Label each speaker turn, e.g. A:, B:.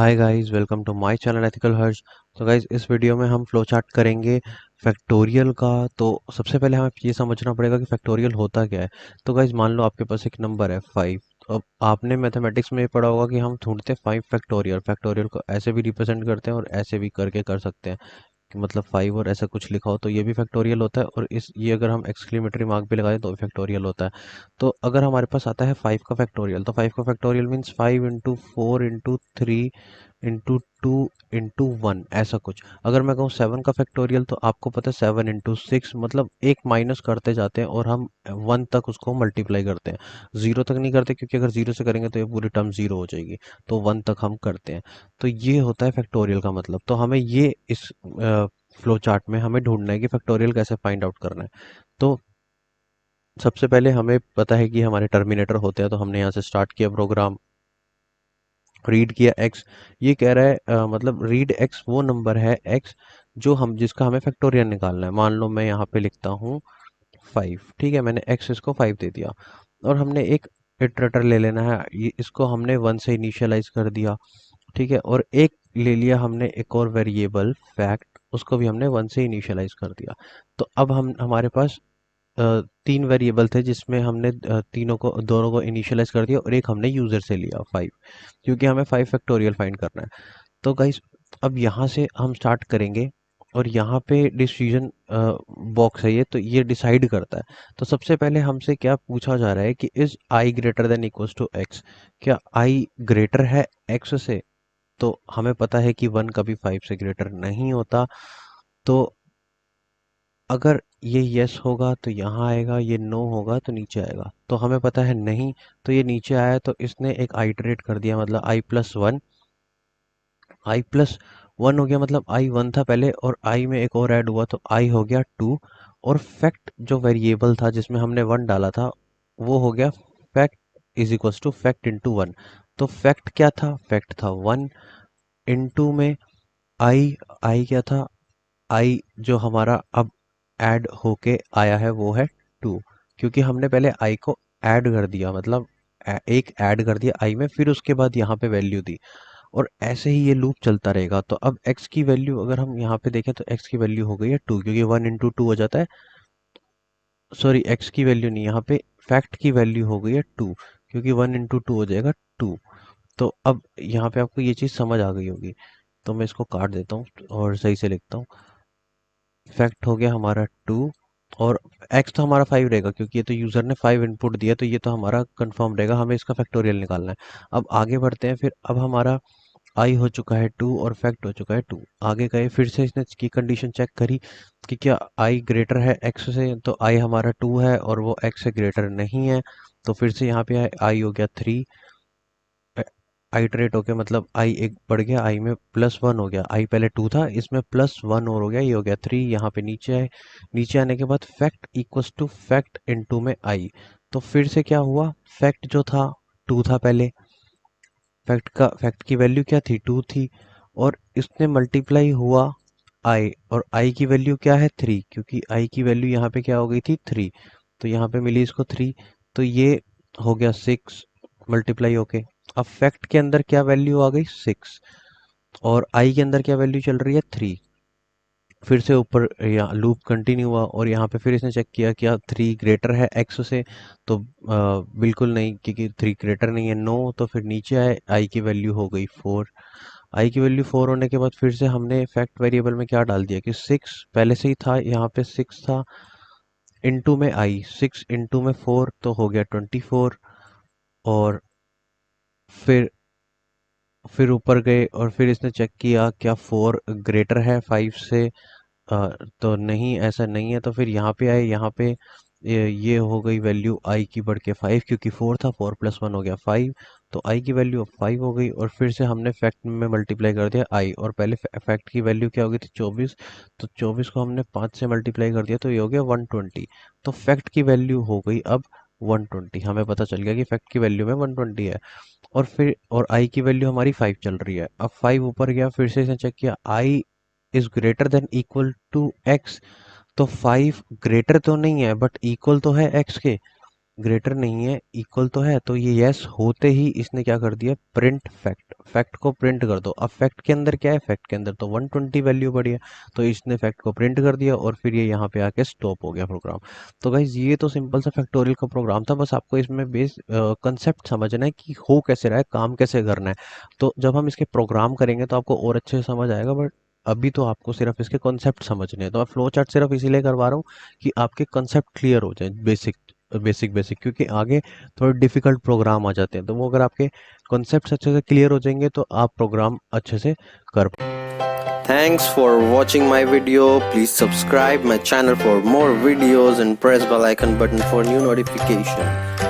A: Hi guys, welcome to my channel ethical Harsh. तो guys, इस video में हम फ्लो चार्ट करेंगे फैक्टोरियल का। तो सबसे पहले हमें ये समझना पड़ेगा कि फैक्टोरियल होता क्या है। तो गाइस, मान लो आपके पास एक नंबर है 5। अब आपने मैथमेटिक्स में पढ़ा होगा कि हम ढूंढते हैं 5 फैक्टोरियल। फैक्टोरियल को ऐसे भी रिप्रेजेंट करते हैं और ऐसे भी करके कर सकते हैं कि मतलब 5 और ऐसा कुछ लिखा हो तो ये भी फैक्टोरियल होता है, और इस ये अगर हम एक्सक्लेमेटरी मार्क भी लगाए तो भी फैक्टोरियल होता है। तो अगर हमारे पास आता है 5 का फैक्टोरियल, तो 5 का factorial means 5 into 4 into 3 into 2 into 1, ऐसा कुछ। अगर मैं कहूँ 7 का फैक्टोरियल, तो आपको पता है 7 इंटू 6, मतलब एक माइनस करते जाते हैं और हम 1 तक उसको मल्टीप्लाई करते हैं। 0 तक नहीं करते, क्योंकि अगर 0 से करेंगे तो ये पूरी टर्म 0 हो जाएगी। तो 1 तक हम करते हैं। तो ये होता है फैक्टोरियल का मतलब। तो हमें ये इस फ्लो चार्ट में हमें ढूंढना है कि फैक्टोरियल कैसे फाइंड आउट करना है। तो सबसे पहले हमें पता है कि हमारे टर्मिनेटर होते हैं, तो हमने यहाँ से स्टार्ट किया प्रोग्राम, रीड किया x। ये कह रहा है मतलब रीड x वो नंबर है x जो हम जिसका हमें फैक्टोरियल निकालना है। मान लो मैं यहाँ पे लिखता हूँ 5, ठीक है, मैंने x इसको 5 दे दिया। और हमने एक इटरेटर ले लेना है, ये इसको हमने 1 से इनिशियलाइज कर दिया, ठीक है। और एक ले लिया हमने एक और वेरिएबल फैक्ट, उसको भी हमने 1 से इनिशियलाइज कर दिया। तो अब हम हमारे पास तीन वेरिएबल थे जिसमें हमने तीनों को दोनों को इनिशियलाइज कर दिया, और एक हमने यूजर से लिया 5, क्योंकि हमें 5 फैक्टोरियल फाइंड करना है। तो गाइस, अब यहाँ से हम स्टार्ट करेंगे, और यहाँ पे डिसीजन बॉक्स है ये, तो ये डिसाइड करता है। तो सबसे पहले हमसे क्या पूछा जा रहा है कि is i greater than equals to x, क्या आई ग्रेटर है एक्स से। तो हमें पता है कि 1 कभी 5 से ग्रेटर नहीं होता। तो अगर ये यस होगा तो यहाँ आएगा, ये नो होगा तो नीचे आएगा। तो हमें पता है नहीं, तो ये नीचे आया, तो इसने एक आइटरेट कर दिया, मतलब आई प्लस वन। आई प्लस वन हो गया, मतलब आई वन था पहले, और आई में एक और ऐड हुआ तो आई हो गया 2। और फैक्ट जो वेरिएबल था जिसमें हमने 1 डाला था, वो हो गया fact is equals to fact into 1। तो फैक्ट क्या था, फैक्ट था 1 इंटू में आई। आई क्या था, आई जो हमारा अब ऐड होके आया है वो है 2, क्योंकि हमने पहले आई को ऐड कर दिया, मतलब एक ऐड कर दिया आई में, फिर उसके बाद यहाँ पे वैल्यू दी। और ऐसे ही ये लूप चलता रहेगा। तो अब x की वैल्यू अगर हम यहाँ पे देखें तो x की वैल्यू हो गई है 2, क्योंकि 1 इंटू 2 हो जाता है। सॉरी, x की वैल्यू नहीं, यहाँ पे फैक्ट की वैल्यू हो गई है 2, क्योंकि 1 इंटू 2 हो जाएगा 2। तो अब यहाँ पे आपको ये चीज़ समझ आ गई होगी। तो मैं इसको काट देता हूँ और सही से लिखता हूँ। फैक्ट हो गया हमारा 2, और x तो हमारा 5 रहेगा, क्योंकि ये तो यूज़र ने 5 इनपुट दिया, तो ये तो हमारा कंफर्म रहेगा। हमें इसका फैक्टोरियल निकालना है। अब आगे बढ़ते हैं। फिर अब हमारा आई हो चुका है 2 और फैक्ट हो चुका है 2। आगे गए, फिर से इसने की कंडीशन चेक करी कि क्या आई ग्रेटर है एक्स से। तो आई हमारा 2 है और वो एक्स से ग्रेटर नहीं है। तो फिर से यहाँ पे आई हो गया 3। आइटरेट हो गया, मतलब आई एक बढ़ गया, आई में प्लस 1 हो गया। आई पहले 2 था, इसमें प्लस 1 और हो गया, ये हो गया 3। यहाँ पे नीचे आए, नीचे आने के बाद fact equals to fact into में आई। तो फिर से क्या हुआ, फैक्ट जो था 2 था पहले, फैक्ट की वैल्यू क्या थी, 2 थी, और इसने मल्टीप्लाई हुआ आई, और आई की वैल्यू क्या है 3, क्योंकि आई की वैल्यू यहाँ पे क्या हो गई थी 3। तो यहाँ पे मिली इसको 3, तो ये हो गया 6 मल्टीप्लाई होके। अब फैक्ट के अंदर क्या वैल्यू आ गई 6, और आई के अंदर क्या वैल्यू चल रही है 3। फिर से ऊपर यहाँ लूप कंटिन्यू हुआ, और यहाँ पे फिर इसने चेक किया क्या 3 ग्रेटर है एक्स से। तो बिल्कुल नहीं, क्योंकि 3 ग्रेटर नहीं है, नो। तो फिर नीचे आए, आई की वैल्यू हो गई 4। आई की वैल्यू 4 होने के बाद फिर से हमने फैक्ट वेरिएबल में क्या डाल दिया कि 6 पहले से ही था, यहाँ पे 6 था, इनटू में आई, 6 इनटू में 4 तो हो गया 24। और फिर फिर ऊपर गए, और फिर इसने चेक किया क्या 4 ग्रेटर है 5 से। तो नहीं, ऐसा नहीं है। तो फिर यहाँ पे आए, यहाँ पे ये हो गई वैल्यू आई की बढ़ के 5, क्योंकि 4 था, 4 प्लस 1 हो गया 5। तो आई की वैल्यू अब 5 हो गई, और फिर से हमने फैक्ट में मल्टीप्लाई कर दिया आई, और पहले फैक्ट की वैल्यू क्या हो गई थी 24। तो 24 को हमने 5 से मल्टीप्लाई कर दिया, तो ये हो गया 120। तो फैक्ट की वैल्यू हो गई अब 120। हमें पता चल गया कि फैक्ट की वैल्यू में 120 है। और फिर और आई की वैल्यू हमारी 5 चल रही है। अब 5 ऊपर गया, फिर से इसने चेक किया I is greater than equal to X. तो 5 ग्रेटर तो नहीं है, बट इक्वल तो है एक्स के। ग्रेटर नहीं है, इक्वल तो है, तो ये यस होते ही इसने क्या कर दिया, प्रिंट फैक्ट, फैक्ट को प्रिंट कर दो। अब फैक्ट के अंदर क्या है, फैक्ट के अंदर तो 120 वैल्यू पड़ी है, तो इसने फैक्ट को प्रिंट कर दिया और फिर ये यहाँ पे आके स्टॉप हो गया प्रोग्राम। तो गाइज ये तो सिंपल सा फैक्टोरियल का प्रोग्राम था, बस आपको इसमें बेस कंसेप्ट समझना है कि हो कैसे रहा है, काम कैसे करना है। तो जब हम इसके प्रोग्राम करेंगे तो आपको और अच्छे से समझ आएगा, बट अभी तो आपको सिर्फ इसके कॉन्सेप्ट समझने हैं। तो मैं फ्लो चार्ट सिर्फ इसीलिए करवा रहा हूँ कि आपके कॉन्सेप्ट क्लियर हो जाए, बेसिक, क्योंकि आगे थोड़े डिफिकल्ट प्रोग्राम आ जाते हैं, तो वो अगर आपके कॉन्सेप्ट्स अच्छे से क्लियर हो जाएंगे तो आप प्रोग्राम अच्छे से कर।
B: Thanks for watching my video. Please subscribe my channel for more videos and press bell icon button for new notification.